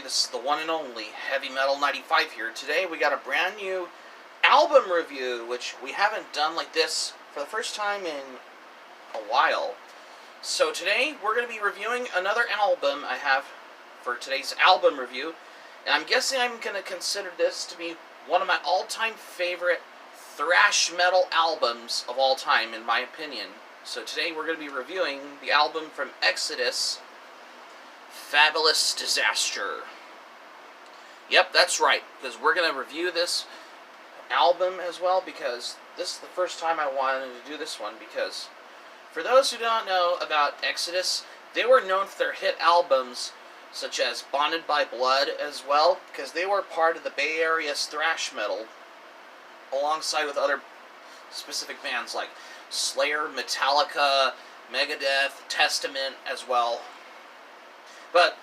This is the one and only Heavy Metal 95 here. Today we got a brand new album review, which we haven't done like this for the first time in a while. So today we're going to be reviewing another album I have for today's album review. And I'm guessing I'm going to consider this to be one of my all-time favorite thrash metal albums of all time, in my opinion. So today we're going to be reviewing the album from Exodus, Fabulous Disaster. Yep, that's right, because we're going to review this album as well, because this is the first time I wanted to do this one, because for those who don't know about Exodus, they were known for their hit albums such as Bonded by Blood as well, because they were part of the Bay Area's thrash metal, alongside with other specific bands like Slayer, Metallica, Megadeth, Testament as well. But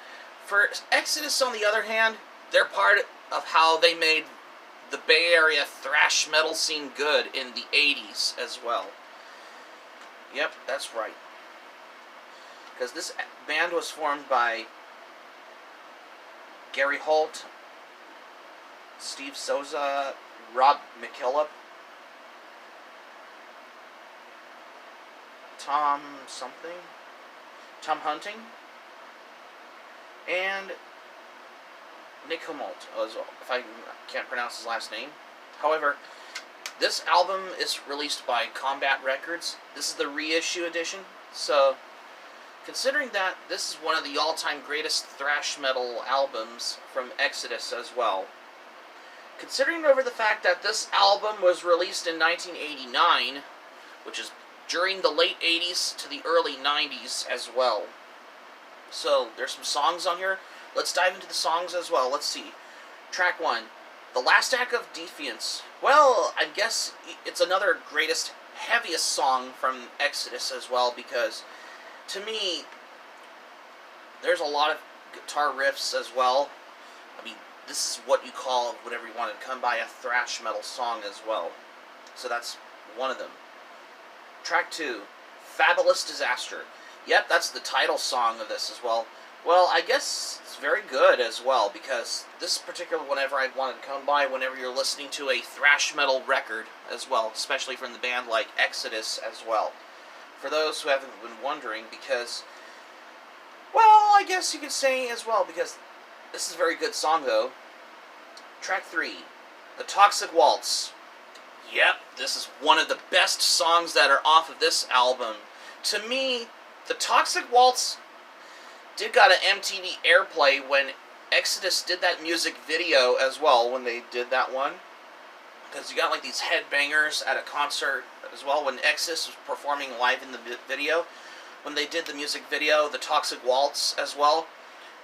for Exodus, on the other hand, they're part of how they made the Bay Area thrash metal scene good in the 80s as well. Yep, that's right. Because this band was formed by Gary Holt, Steve Souza, Rob McKillop, Tom Hunting, and Nick Humboldt, if I can't pronounce his last name. However, this album is released by Combat Records. This is the reissue edition, so considering that this is one of the all-time greatest thrash metal albums from Exodus as well, considering over the fact that this album was released in 1989, which is during the late 80s to the early 90s as well. So, there's some songs on here. Let's dive into the songs as well. Let's see. Track 1, The Last Act of Defiance. Well, I guess it's another greatest, heaviest song from Exodus as well, because to me, there's a lot of guitar riffs as well. I mean, this is what you call, whatever you want to come by, a thrash metal song as well. So that's one of them. Track 2, Fabulous Disaster. Yep, that's the title song of this as well. Well, I guess it's very good as well, because this particular whenever I wanted to come by whenever you're listening to a thrash metal record as well, especially from the band like Exodus as well. For those who haven't been wondering, because, well, I guess you could say as well, because this is a very good song though. Track 3, The Toxic Waltz. Yep, this is one of the best songs that are off of this album. To me, The Toxic Waltz did got an MTV airplay when Exodus did that music video as well, when they did that one. Because you got like these headbangers at a concert as well, when Exodus was performing live in the video. When they did the music video, The Toxic Waltz as well.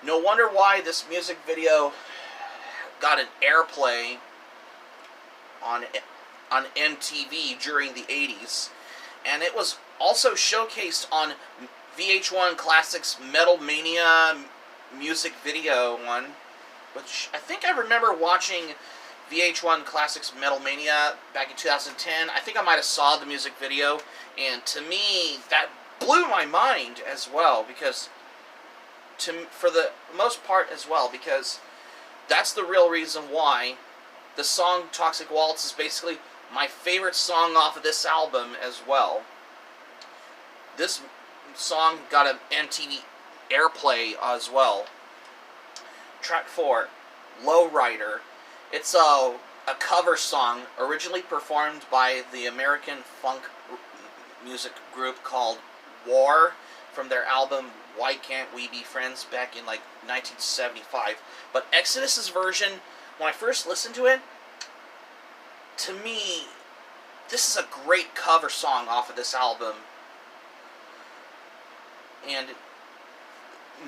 No wonder why this music video got an airplay on MTV during the 80s. And it was also showcased on VH1 Classics Metal Mania music video one, which I think I remember watching VH1 Classics Metal Mania back in 2010. I think I might have saw the music video, and to me, that blew my mind as well, because for the most part as well, because that's the real reason why the song Toxic Waltz is basically my favorite song off of this album as well. This song got an MTV airplay as well. Track 4, Lowrider. It's a cover song originally performed by the American funk music group called War from their album Why Can't We Be Friends back in like 1975. But Exodus's version, when I first listened to it, to me, this is a great cover song off of this album. And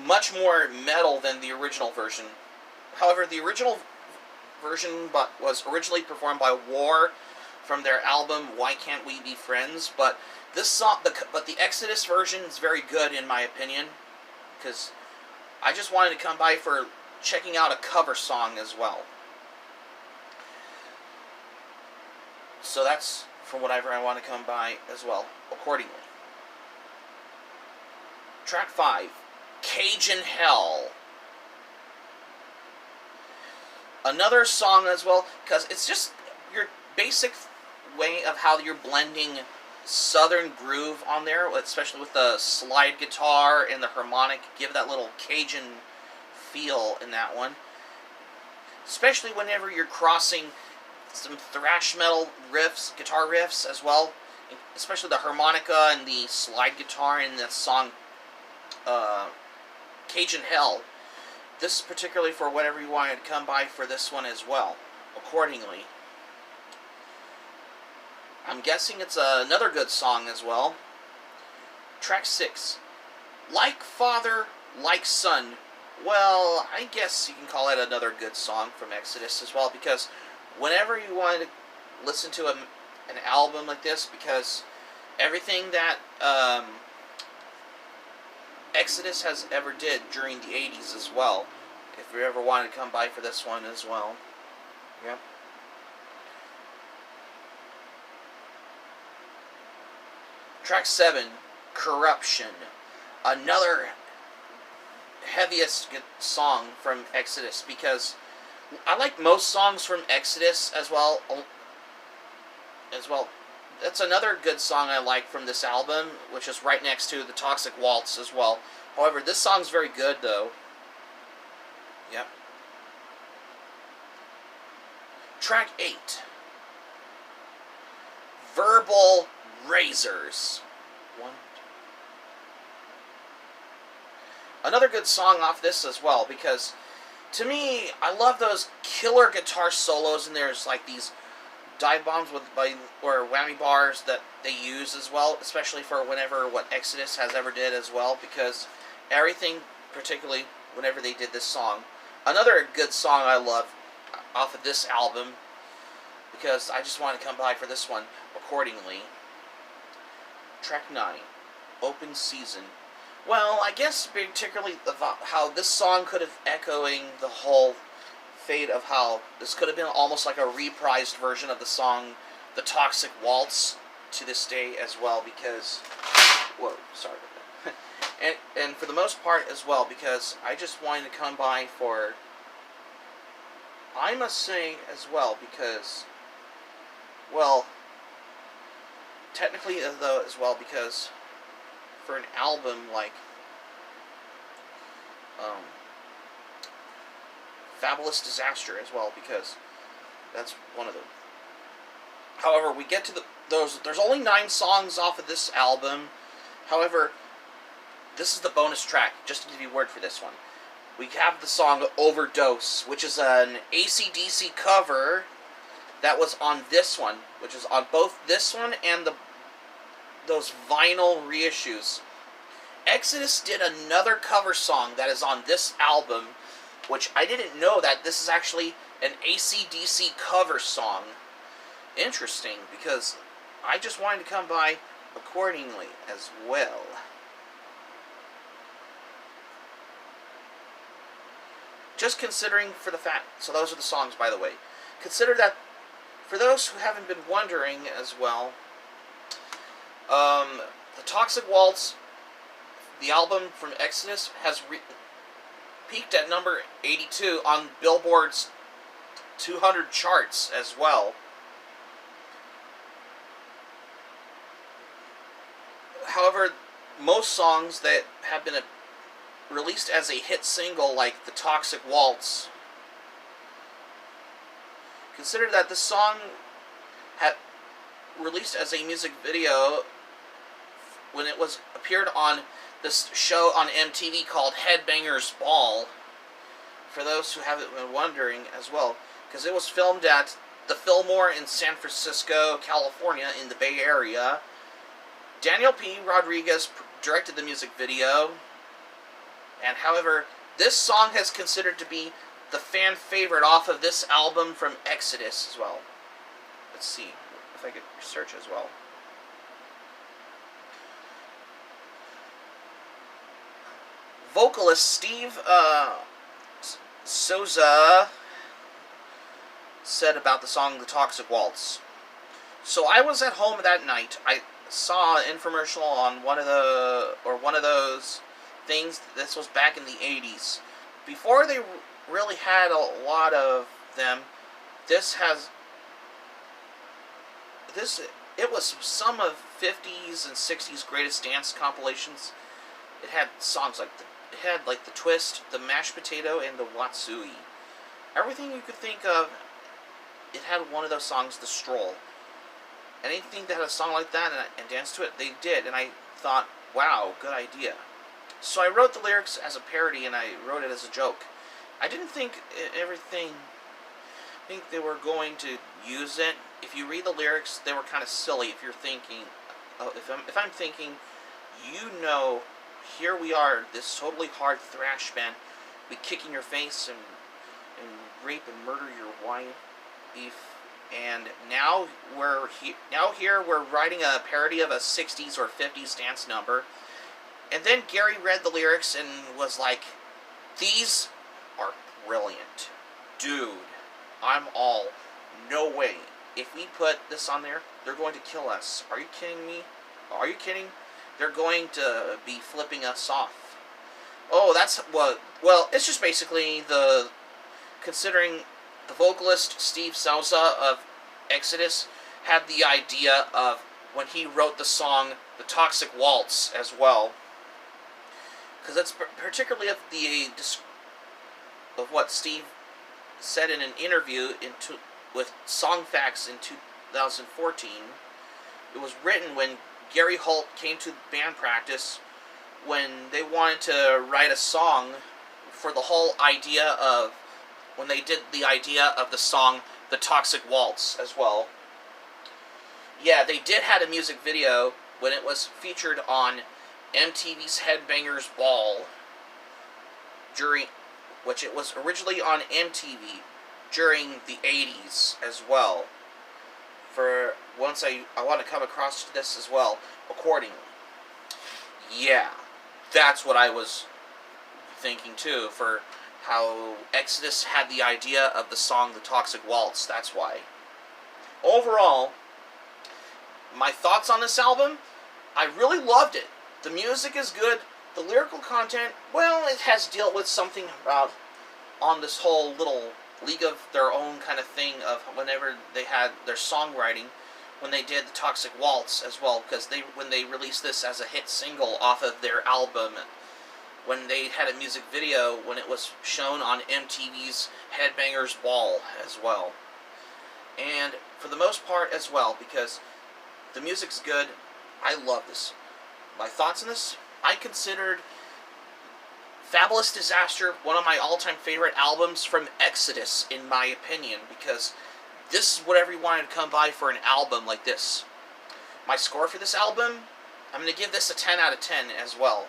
much more metal than the original version. However, the original version was originally performed by War from their album Why Can't We Be Friends, but this song, the Exodus version is very good in my opinion, because I just wanted to come by for checking out a cover song as well. So that's from whatever I want to come by as well, accordingly. Track 5, Cajun Hell. Another song as well, because it's just your basic way of how you're blending southern groove on there, especially with the slide guitar and the harmonic, give that little Cajun feel in that one. Especially whenever you're crossing some thrash metal riffs, guitar riffs as well, especially the harmonica and the slide guitar in the song Cajun Hell. This is particularly for whatever you wanted to come by for this one as well, accordingly. I'm guessing it's another good song as well. Track 6. Like Father, Like Son. Well, I guess you can call it another good song from Exodus as well, because whenever you want to listen to an album like this, because everything that Exodus has ever did during the 80s as well, if you ever wanted to come by for this one as well. Yep. Track 7, Corruption. Another heaviest song from Exodus, because I like most songs from Exodus as well. That's another good song I like from this album, which is right next to the Toxic Waltz as well. However, this song's very good though. Yep. Track 8. Verbal Razors. Another good song off this as well, because to me, I love those killer guitar solos, and there's like these dive bombs or whammy bars that they use as well, especially for whenever what Exodus has ever did as well, because everything, particularly whenever they did this song. Another good song I love off of this album, because I just want to come by for this one accordingly. Track 9, Open Season. Well, I guess particularly how this song could have echoing the whole fate of how this could have been almost like a reprised version of the song The Toxic Waltz to this day as well, because whoa, sorry about that. and for the most part as well, because I just wanted to come by for, I must say as well, because, well, technically though as well, because for an album like Fabulous Disaster as well, because that's one of them. However, we get to there's only 9 songs off of this album. However, this is the bonus track, just to give you a word for this one. We have the song Overdose, which is an AC/DC cover that was on this one, which is on both this one and those vinyl reissues. Exodus did another cover song that is on this album, which I didn't know that this is actually an AC/DC cover song. Interesting, because I just wanted to come by accordingly as well. Just considering for the fact, so those are the songs, by the way. Consider that, for those who haven't been wondering as well, the Toxic Waltz, the album from Exodus, has peaked at number 82 on Billboard's 200 charts as well. However, most songs that have been released as a hit single, like the Toxic Waltz, consider that this song had released as a music video when it was appeared on this show on MTV called Headbangers Ball, for those who haven't been wondering as well, because it was filmed at the Fillmore in San Francisco, California, in the Bay Area. Daniel P. Rodriguez directed the music video, and however, this song is considered to be the fan favorite off of this album from Exodus as well. Let's see if I could search as well. Vocalist Steve Souza said about the song The Toxic Waltz. So I was at home that night. I saw an infomercial on one of those things. This was back in the 80s. Before they really had a lot of them. This has this. It was some of 50s and 60s greatest dance compilations. It had songs like the Twist, the Mashed Potato, and the Watsui. Everything you could think of, it had one of those songs, The Stroll. Anything that had a song like that and danced to it, they did. And I thought, wow, good idea. So I wrote the lyrics as a parody, and I wrote it as a joke. I didn't think they were going to use it. If you read the lyrics, they were kind of silly. If you're thinking, if I'm thinking, here we are, this totally hard thrash band, we kick in your face and rape and murder your wife, and now we're writing a parody of a 60s or 50s dance number. And then Gary read the lyrics and was like, these are brilliant. Dude, I'm all, no way. If we put this on there, they're going to kill us. Are you kidding me? Are you kidding? They're going to be flipping us off. Oh, that's what... Well, it's just basically considering the vocalist Steve Souza of Exodus had the idea of, when he wrote the song, the Toxic Waltz as well. Because that's particularly of what Steve said in an interview with Song Facts in 2014. It was written when Gary Holt came to band practice when they wanted to write a song for the whole idea of, when they did the idea of the song The Toxic Waltz as well. Yeah, they did have a music video when it was featured on MTV's Headbangers Ball, which it was originally on MTV during the 80s as well. For once I want to come across this as well, accordingly. Yeah, that's what I was thinking too, for how Exodus had the idea of the song The Toxic Waltz, that's why. Overall, my thoughts on this album, I really loved it. The music is good. The lyrical content, well, it has dealt with something about on this whole little league of their own kind of thing of whenever they had their songwriting, when they did the Toxic Waltz as well, because when they released this as a hit single off of their album, when they had a music video when it was shown on MTV's Headbangers Ball as well. And for the most part as well, because the music's good, I love this. My thoughts on this? I considered Fabulous Disaster one of my all-time favorite albums from Exodus, in my opinion, because this is what everyone would come by for an album like this. My score for this album, I'm going to give this a 10 out of 10 as well.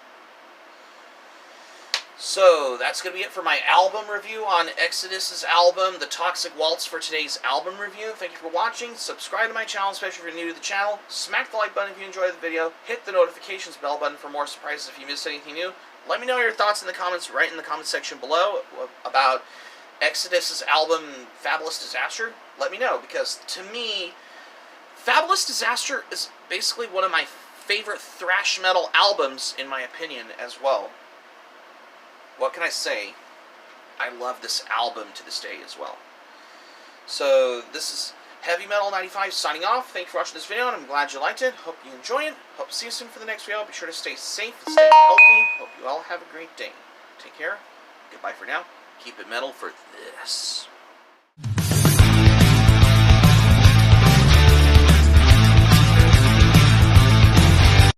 So, that's going to be it for my album review on Exodus's album, The Toxic Waltz, for today's album review. Thank you for watching. Subscribe to my channel, especially if you're new to the channel. Smack the like button if you enjoyed the video. Hit the notifications bell button for more surprises if you missed anything new. Let me know your thoughts in the comments, right in the comment section below, about Exodus's album, Fabulous Disaster. Let me know, because to me, Fabulous Disaster is basically one of my favorite thrash metal albums, in my opinion, as well. What can I say? I love this album to this day as well. So, this is Heavy Metal 95 signing off. Thank you for watching this video, and I'm glad you liked it. Hope you enjoy it. Hope to see you soon for the next video. Be sure to stay safe and stay healthy. Hope you all have a great day. Take care. Goodbye for now. Keep it metal for this.